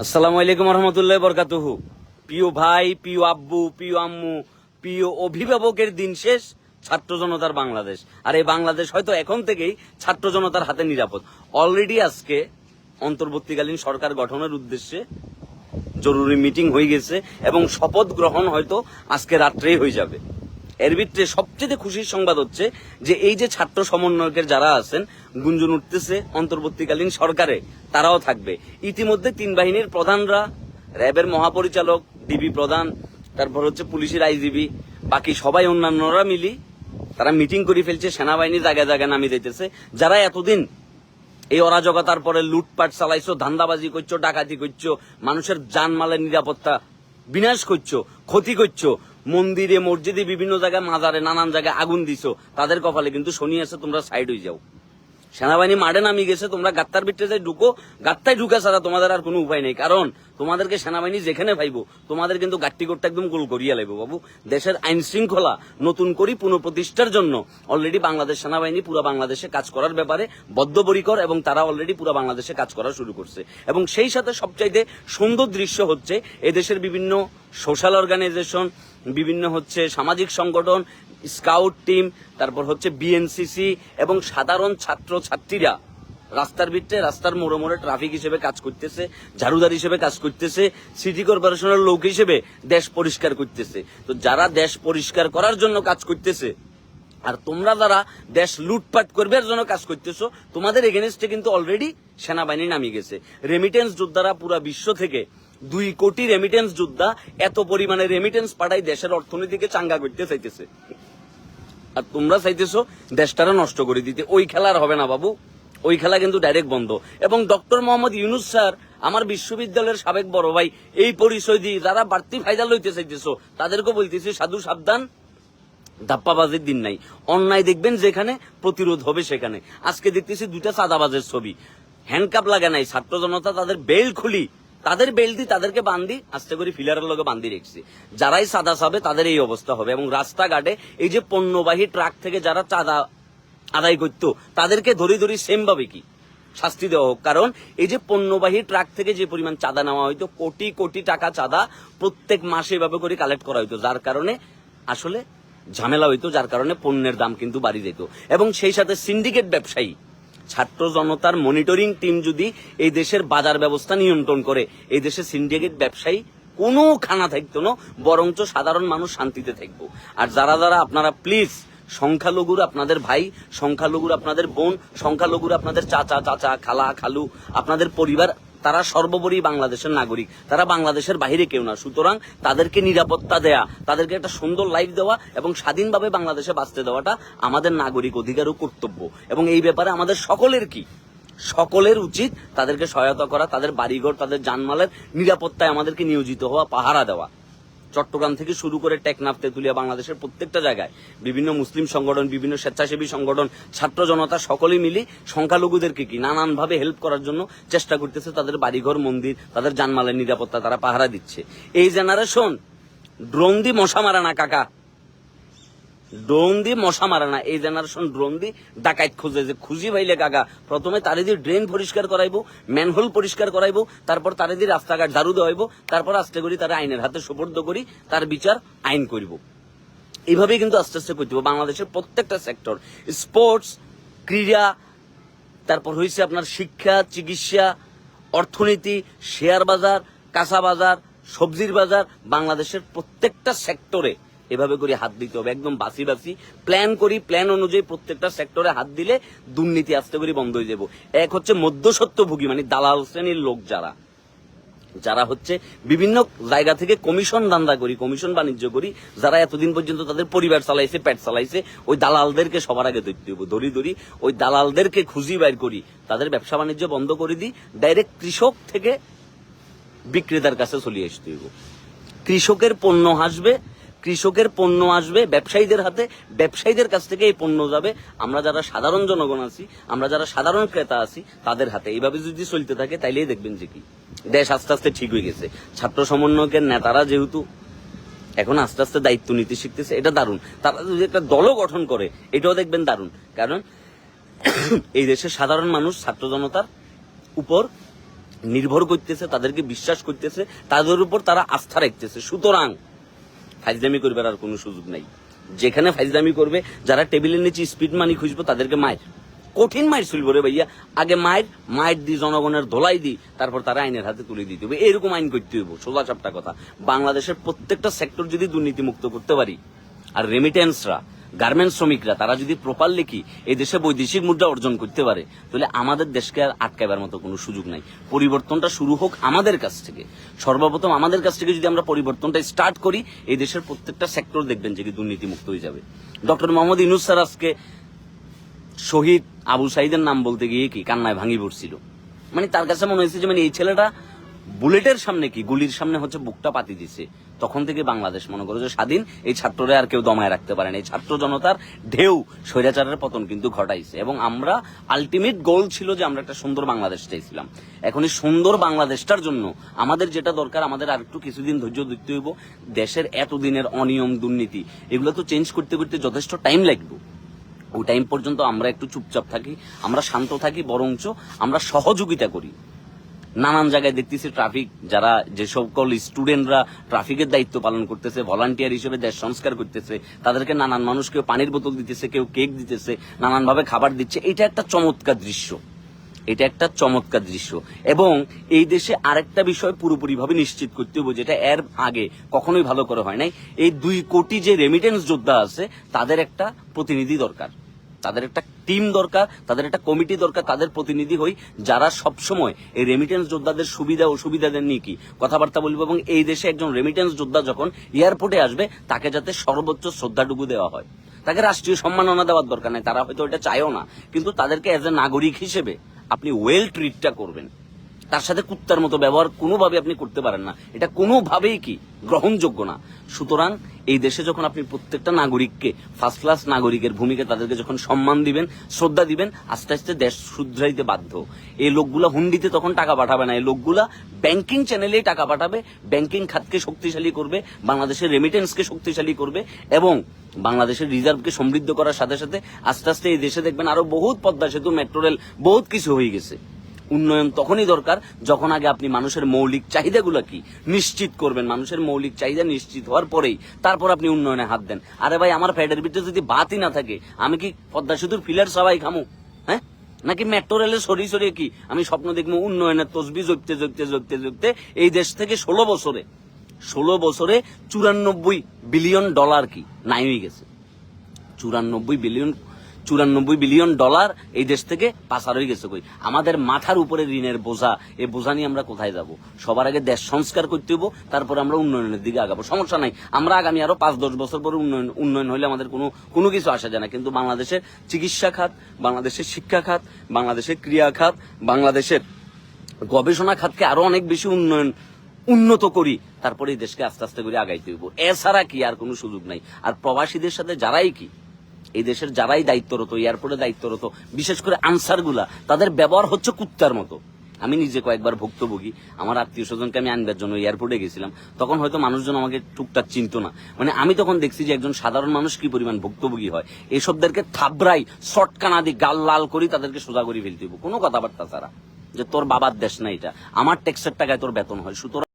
আসসালামু আলাইকুম রহমতুল্লাহ বরকাতুহু। প্রিয় ভাই, প্রিয় আব্বু, প্রিয় আম্মু, প্রিয় অভিভাবকের দিন শেষ। ছাত্র জনতার বাংলাদেশ, আর এই বাংলাদেশ হয়তো এখন থেকেই ছাত্র জনতার হাতে নিরাপদ। অলরেডি আজকে অন্তর্বর্তীকালীন সরকার গঠনের উদ্দেশ্যে জরুরি মিটিং হয়ে গেছে এবং শপথ গ্রহণ হয়তো আজকে রাত্রেই হয়ে যাবে। এর ভিতরে সবচেয়ে খুশির সংবাদ হচ্ছে যে এই যে ছাত্র সমন্বয়কের যারা আছেন, গুঞ্জন উঠতেছে অন্তর্বর্তীকালীন সরকারে তারাও থাকবে। ইতিমধ্যে তিন বাহিনীর প্রধানরা, র্যাবের মহাপরিচালক, ডিবি প্রধান, তারপর হচ্ছে পুলিশের আইজিবি, বাকি সবাই অন্যান্যরা মিলি তারা মিটিং করে ফেলছে। সেনাবাহিনী জায়গায় জায়গায় নামিয়ে দিতেছে। যারা এতদিন এই অরাজকতার পরে লুটপাট চালাইছো, ধান্দাবাজি করছো, ডাকাতি করছো, মানুষের জানমালের নিরাপত্তা বিনাশ করছো, ক্ষতি করছো, মন্দিরে মসজিদে বিভিন্ন জায়গায় মাজারে নানান জায়গায় আগুন দিছো, তাদের কপালে কিন্তু শনি আছে, তোমরা সাইড হয়ে যাও। সেনাবাহিনী মাঠে নামিয়ে গেছে, তোমরা গাত্তার ভিতরে যাই ঢুকো। গাত্তায় ঢুকা ছাড়া তোমাদের আর কোনো উপায় নেই, কারণ তোমাদেরকে সেনাবাহিনী যেখানে পাইবো তোমাদের কিন্তু গাট্টি করতে একদম গোল করিয়া লাগবে বাবু। দেশের আইন শৃঙ্খলা নতুন করে পুনঃপ্রতিষ্ঠার জন্য অলরেডি বাংলাদেশ সেনাবাহিনী পুরো বাংলাদেশে কাজ করার ব্যাপারে বদ্ধপরিকর এবং তারা অলরেডি পুরো বাংলাদেশে কাজ করা শুরু করছে। এবং সেই সাথে সবচাইতে সুন্দর দৃশ্য হচ্ছে এদেশের বিভিন্ন সোশ্যাল অর্গানাইজেশন, বিভিন্ন হচ্ছে সামাজিক সংগঠন, স্কাউট টিম, তারপর হচ্ছে বিএনসিসি এবং সাধারণ ছাত্র ছাত্রীরা রাস্তার ভিতরে, রাস্তার মোড়ে মোড়ে ট্রাফিক হিসেবে কাজ করতেছে, ঝাড়ুদার হিসেবে কাজ করতেছে, সিটি কর্পোরেশনের লোক হিসেবে দেশ পরিষ্কার করতেছে। তো যারা দেশ পরিষ্কার করার জন্য কাজ করতেছে আর তোমরা যারা দেশ লুটপাট করবার জন্য কাজ করতেছো, তোমাদের এগেনস্টে কিন্তু অলরেডি সেনাবাহিনী নামিয়ে গেছে। রেমিটেন্স যোদ্ধারা পুরা বিশ্ব থেকে 2 কোটি রেমিটেন্স যোদ্ধা এত পরিমাণে রেমিটেন্স পাঠাই দেশের অর্থনীতিকে চাঙ্গা করতে চাইতেছে, আর তোমরা চাইতেছো দেশটারা নষ্ট করে দিতে। ওই খেলা আর হবে না বাবু, ওই খেলা কিন্তু ডাইরেক্ট বন্ধ। এবং ডক্টর মোহাম্মদ ইউনূস স্যার, আমার বিশ্ববিদ্যালয়ের সাবেক বড় ভাই, এই পরিচয় দিয়ে যারা বাড়তি ফায়দা লইতে চাইতেছো তাদেরকে বলতেছি সাধু সাবধান, ধাপ্পাবাজির দিন নাই। অন্যায় দেখবেন যেখানে, প্রতিরোধ হবে সেখানে। আজকে দেখতেছি 2টা চাঁদাবাজের ছবি, হ্যান্ডকাপ লাগা নাই, ছাত্র জনতা তাদের বেল খুলি, তাদের বেল দিয়ে তাদেরকে বান্ধি আস্তে করে ফিলারের লগে বান্ধি রেখেছে। যারাই চাঁদা চাবে তাদের এই অবস্থা হবে। এবং রাস্তাঘাটে এই যে পণ্যবাহী ট্রাক থেকে যারা চাঁদা আদায় করতো তাদেরকে ধরি ধরি সেম ভাবে কি শাস্তি দেওয়া হোক। কারণ এই যে পণ্যবাহী ট্রাক থেকে যে পরিমাণ চাঁদা নেওয়া হইতো, কোটি কোটি টাকা চাঁদা প্রত্যেক মাসে এভাবে করে কালেক্ট করা হইতো, যার কারণে আসলে ঝামেলা হইতো, যার কারণে পণ্যের দাম কিন্তু বাড়ি যেত। এবং সেই সাথে সিন্ডিকেট ব্যবসায়ী, ছাত্র জনতার মনিটরিং টিম যদি এই দেশের বাজার ব্যবস্থা নিয়ন্ত্রণ করে, এই দেশে সিন্ডিকেট ব্যবসায়ী কোনো খানা থাকতো না, বরঞ্চ সাধারণ মানুষ শান্তিতে থাকবো। আর যারা যারা আপনারা প্লিজ, সংখ্যালঘুর আপনাদের ভাই, সংখ্যালঘুর আপনাদের বোন, সংখ্যালঘুর আপনাদের চাচা চাচা, খালা খালু, আপনাদের পরিবার, তারা সর্বোপরি বাংলাদেশের নাগরিক, তারা বাংলাদেশের বাইরে কেউ না। সুতরাং তাদেরকে নিরাপত্তা দেয়া, তাদেরকে একটা সুন্দর লাইফ দেওয়া এবং স্বাধীনভাবে বাংলাদেশে বাঁচতে দেওয়াটা আমাদের নাগরিক অধিকার ও কর্তব্য। এবং এই ব্যাপারে আমাদের সকলের উচিত তাদেরকে সহায়তা করা, তাদের বাড়িঘর, তাদের জানমালের নিরাপত্তায় আমাদেরকে নিয়োজিত হওয়া, পাহারা দেওয়া। চট্টগ্রাম থেকে শুরু করে টেকনাফ, তেঁতুলিয়া, বাংলাদেশের প্রত্যেকটা জায়গায় বিভিন্ন মুসলিম সংগঠন, বিভিন্ন স্বেচ্ছাসেবী সংগঠন, ছাত্র জনতা সকলেই মিলি সংখ্যালঘুদেরকে কি নানানভাবে হেল্প করার জন্য চেষ্টা করতেছে। তাদের বাড়িঘর, মন্দির, তাদের জানমালের নিরাপত্তা তারা পাহারা দিচ্ছে। এই জেনারেশন ড্রোন দিয়ে মশা মারা না কাকা, ড্রোন দিয়ে মশা মারে না। এই জেনারেশন ড্রোন দিয়ে ডাকাত খুঁজে, যে খুঁজি পাইলে কাকা প্রথমে তারে দিয়ে ড্রেন পরিষ্কার করাইবো, ম্যানহোল পরিষ্কার করাইবো, তারপর তারে দিয়ে রাস্তাঘাট ঝাড়ু দেওয়াইবো, তারপর আস্তে করি তারা আইনের হাতে সুপর্দ করি, তার বিচার আইন করব। এইভাবেই কিন্তু আস্তে আস্তে করতে হবে বাংলাদেশের প্রত্যেকটা সেক্টর, স্পোর্টস, ক্রীড়া, তারপর হয়েছে আপনার শিক্ষা, চিকিৎসা, অর্থনীতি, শেয়ার বাজার, কাঁচা বাজার, সবজির বাজার, বাংলাদেশের প্রত্যেকটা সেক্টরে এভাবে করে হাত দিতে হবে। একদম বাসি প্ল্যান করি, প্ল্যান অনুযায়ী প্রত্যেকটা সেক্টরে হাত দিলে দুর্নীতি আস্তে করে বন্ধ হয়ে যাব। এক হচ্ছে মধ্যস্বত্বভোগী, মানে দালাল শ্রেণীর লোক, যারা হচ্ছে বিভিন্ন জায়গা থেকে কমিশন দান্দা করি, কমিশন বাণিজ্য করি, যারা এতদিন পর্যন্ত তাদের পরিবার চালাইছে, পেট চালাইছে, ওই দালালদেরকে সবার আগে ধরতে হইব, ধরি ওই দালালদেরকে খুঁজি বাইর করি, তাদের ব্যবসা বাণিজ্য বন্ধ করে দিই, ডাইরেক্ট কৃষক থেকে বিক্রেতার কাছে চলে আসতে হইব। কৃষকের পণ্য আসবে ব্যবসায়ীদের হাতে, ব্যবসায়ীদের কাছ থেকে এই পণ্য যাবে আমরা যারা সাধারণ জনগণ আছি, আমরা যারা সাধারণ ক্রেতা আছি তাদের হাতে। এইভাবে যদি চলতে থাকে তাইলেই দেখবেন যে কি দেশ আস্তে আস্তে ঠিক হয়ে গেছে। ছাত্র সমন্বয়কের নেতারা যেহেতু এখন আস্তে আস্তে দায়িত্ব নিতে শিখতেছে, এটা দারুণ। তারা যদি একটা দলও গঠন করে এটাও দেখবেন দারুণ, কারণ এই দেশের সাধারণ মানুষ ছাত্র জনতার উপর নির্ভর করতেছে, তাদেরকে বিশ্বাস করতেছে, তাদের উপর তারা আস্থা রাখতেছে। সুতরাং ফাইজলামি করবার আর কোনো সুযোগ নাই। যেখানে ফাইজলামি করবে, যারা টেবিলের নিচে স্পিড মানি খুঁজবো, তাদেরকে মায়ের, কঠিন মায়ের চলবো রে ভাইয়া। আগে মায়ের দি, জনগণের ধোলাই দি, তারপর তারা আইনের হাতে তুলে দিতে হবে। এরকম আইন করতে হইব, সোজা চাপটা কথা। বাংলাদেশের প্রত্যেকটা সেক্টর যদি দুর্নীতিমুক্ত করতে পারি, আর রেমিটেন্সরা, গার্মেন্টস শ্রমিকরা, তারা যদি প্রপারলি কি এই দেশে বৈদেশিক মুদ্রা অর্জন করতে পারে, তাহলে আমাদের দেশকে আর আটকাবার মতো কোনো সুযোগ নাই। পরিবর্তনটা শুরু হোক আমাদের কাছ থেকে। সর্বপ্রথম আমাদের কাছ থেকে যদি আমরা পরিবর্তনটা স্টার্ট করি, এই দেশের প্রত্যেকটা সেক্টর দেখবেন যে কি দুর্নীতিমুক্ত হয়ে যাবে। ডক্টর মোহাম্মদ ইউনূস স্যার আজকে শহীদ আবু সাইদের নাম বলতে গিয়ে কি কান্নায় ভাঙি পড়ছিল। মানে তার কাছে মনে হয়েছে যে মানে এই ছেলেটা বুলেটের সামনে কি গুলির সামনে হচ্ছে বুকটা পাতি দিছে। তখন থেকে বাংলাদেশ মনে করো যে স্বাধীন। এই ছাত্ররা আর কেউ দমায় রাখতে পারে না। এই ছাত্র জনতার ঢেউ স্বৈরাচারের পতন কিন্তু ঘটাইছে। এবং আমরা আলটিমেট গোল ছিল যে আমরা একটা সুন্দর বাংলাদেশ চাইছিলাম। এখন এই সুন্দর বাংলাদেশটার জন্য আমাদের যেটা দরকার, আমাদের আর একটু কিছুদিন ধৈর্য ধরতে হইব। দেশের এতদিনের অনিয়ম, দুর্নীতি, এগুলো তো চেঞ্জ করতে করতে যথেষ্ট টাইম লাগবে। ওই টাইম পর্যন্ত আমরা একটু চুপচাপ থাকি, আমরা শান্ত থাকি, বরঞ্চ আমরা সহযোগিতা করি। নানান জায়গায় দেখতেছি ট্রাফিক, যারা যে সকল স্টুডেন্টরা ট্রাফিকের দায়িত্ব পালন করতেছে, ভলান্টিয়ার হিসেবে দেশ সংস্কার করতেছে, তাদেরকে নানান মানুষ, কেউ পানির বোতল দিতেছে, কেউ কেক দিতেছে, নানানভাবে খাবার দিচ্ছে। এটা একটা চমৎকার দৃশ্য, এটা একটা চমৎকার দৃশ্য। এবং এই দেশে আরেকটা বিষয় পুরোপুরিভাবে নিশ্চিত করতে হবে, যেটা এর আগে কখনোই ভালো করে হয় নাই। এই 2 কোটি যে রেমিটেন্স যোদ্ধা আছে, তাদের একটা প্রতিনিধি দরকার, তাদের একটা টিম দরকার, তাদের একটা কমিটি দরকার, তাদের প্রতিনিধি হই, যারা সবসময় এই রেমিটেন্স যোদ্ধাদের সুবিধা অসুবিধাদের নিয়ে কি কথাবার্তা বলবো। এবং এই দেশে একজন রেমিটেন্স যোদ্ধা যখন এয়ারপোর্টে আসবে, তাকে যাতে সর্বোচ্চ শ্রদ্ধাটুকু দেওয়া হয়। তাকে রাষ্ট্রীয় সম্মাননা দেওয়ার দরকার নেই, তারা হয়তো এটা চায়ও না, কিন্তু তাদেরকে এজ এ নাগরিক হিসেবে আপনি ওয়েল ট্রিটটা করবেন। তার সাথে কুত্তার মতো ব্যবহার কোনোভাবে আপনি করতে পারেন না, এটা কোনোভাবেই কি গ্রহণযোগ্য না। সুতরাং এই দেশে যখন আপনি প্রত্যেকটা নাগরিককে ফার্স্ট ক্লাস নাগরিকের ভূমিকা, তাদেরকে যখন সম্মান দিবেন, শ্রদ্ধা দিবেন, আস্তে আস্তে দেশ শুধরাইতে বাধ্য। এই লোকগুলা হুন্ডিতে তখন টাকা পাঠাবে না, এই লোকগুলা ব্যাংকিং চ্যানেলেই টাকা পাঠাবে, ব্যাংকিং খাতকে শক্তিশালী করবে, বাংলাদেশের রেমিটেন্সকে শক্তিশালী করবে, এবং বাংলাদেশের রিজার্ভকে সমৃদ্ধ করার সাথে সাথে আস্তে আস্তে এই দেশে দেখবেন আরো বহুত পদ্মা সেতু, মেট্রো রেল, বহুত কিছু হয়ে গেছে। উন্নয়ন তখনই দরকার যখন আগে আপনি মানুষের মৌলিক চাহিদাগুলো কি নিশ্চিত করবেন। মানুষের মৌলিক চাহিদা নিশ্চিত হওয়ার পরেই তারপর আপনি উন্নয়নে হাত দেন। আরে ভাই, আমার পেটের ভিতরে যদি ভাতই না থাকে, আমি কি পদ্মা সেতুর ফিলার সবাই খামু? হ্যাঁ, নাকি মেট্রো রেলে সরিয়ে সরিয়ে কি আমি স্বপ্ন দেখবো উন্নয়নের তসবি জপতে জপতে জপতে জপতে এই দেশ থেকে 16 বছরে 94 বিলিয়ন ডলার কি নাই হয়ে গেছে। 94 বিলিয়ন ডলার এই দেশ থেকে পাচার হয়ে গেছে। কই আমাদের মাথার উপরে ঋণের বোঝা, এই বোঝা নিয়ে আমরা কোথায় যাব? সবার আগে দেশ সংস্কার করতে হবো, তারপর আমরা উন্নয়নের দিকে আগাবো। সমস্যা নাই, আমরা আগামী আরো 5-10 বছর পরে উন্নয়ন হইলে আমাদের কোনো কিছু আসা যায় না। কিন্তু বাংলাদেশের চিকিৎসা খাত, বাংলাদেশের শিক্ষা খাত, বাংলাদেশের ক্রিয়া খাত, বাংলাদেশের গবেষণা খাতকে আরো অনেক বেশি উন্নত করি, তারপরে এই দেশকে আস্তে আস্তে করে আগাইতে হইব। এছাড়া কি আর কোনো সুযোগ নাই। আর প্রবাসীদের সাথে যারাই কি এই দেশের যারাই দায়িত্বরত, এয়ারপোর্টে দায়িত্বরত, বিশেষ করে আনসারগুলা, তাদের ব্যবহার হচ্ছে কুত্তার মতো। আমি নিজে কয়েকবার ভুক্তভোগী। আমার আত্মীয় স্বজনকে আমি আনবার জন্য এয়ারপোর্টে গেছিলাম, তখন হয়তো মানুষজন আমাকে টুকটাক চিনতো না। মানে আমি তখন দেখছি যে একজন সাধারণ মানুষ কি পরিমাণ ভুক্তভোগী হয়। এসবদেরকে থাবড়াই, শটকানা দিয়ে গাল লাল করি, তাদেরকে সোজা করে ফেলতে হইব কোনো কথাবার্তা ছাড়া, যে তোর বাবার দেশ না এটা, আমার ট্যাক্সের টাকায় তোর বেতন হয়। সুতরাং